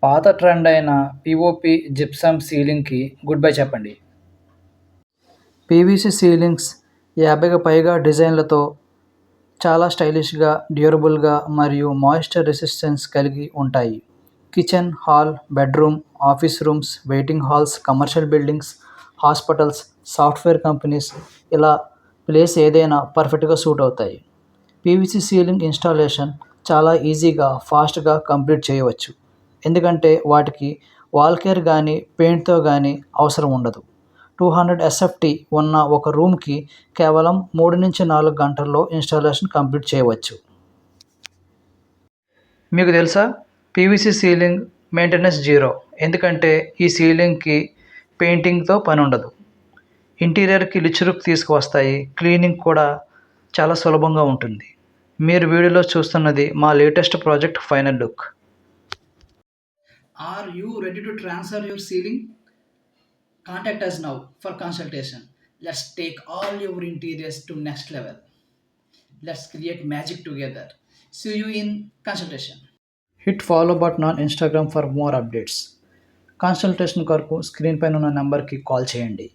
పాత ట్రెండ్ అయిన POP gypsum సీలింగ్కి good bye చెప్పండి. పీవీసీ సీలింగ్స్ 50కి పైగా డిజైన్లతో చాలా స్టైలిష్గా, డ్యూరబుల్గా మరియు మాయిశ్చర్ రెసిస్టెన్స్ కలిగి ఉంటాయి. Kitchen, hall, bedroom, office rooms, waiting halls, commercial buildings, hospitals, software companies ఇలా ప్లేస్ ఏదైనా పర్ఫెక్ట్గా సూట్ అవుతాయి. పీవీసీ సీలింగ్ ఇన్స్టాలేషన్ చాలా ఈజీగా, ఫాస్ట్గా కంప్లీట్ చేయవచ్చు. ఎందుకంటే వాటికి వాల్ కేర్ కానీ పెయింట్తో కానీ అవసరం ఉండదు. 200 ఎస్ఎఫ్టీ ఉన్న ఒక రూమ్కి కేవలం 3-4 గంటల్లో ఇన్స్టాలేషన్ కంప్లీట్ చేయవచ్చు. మీకు తెలుసా, పీవీసీ సీలింగ్ మెయింటెనెన్స్ జీరో. ఎందుకంటే ఈ సీలింగ్కి పెయింటింగ్తో పని ఉండదు. ఇంటీరియర్కి లుక్ తీసుకువస్తాయి. క్లీనింగ్ కూడా చాలా సులభంగా ఉంటుంది. మీరు వీడియోలో చూస్తున్నది మా latest project final look. Are you ready to transfer your ceiling? Contact us now for consultation. Let's take all your interiors to next level. Let's create magic together. See you in consultation. Hit follow button on Instagram for more updates. Consultation కొరకు screen పైన ఉన్న నంబర్కి call చేయండి.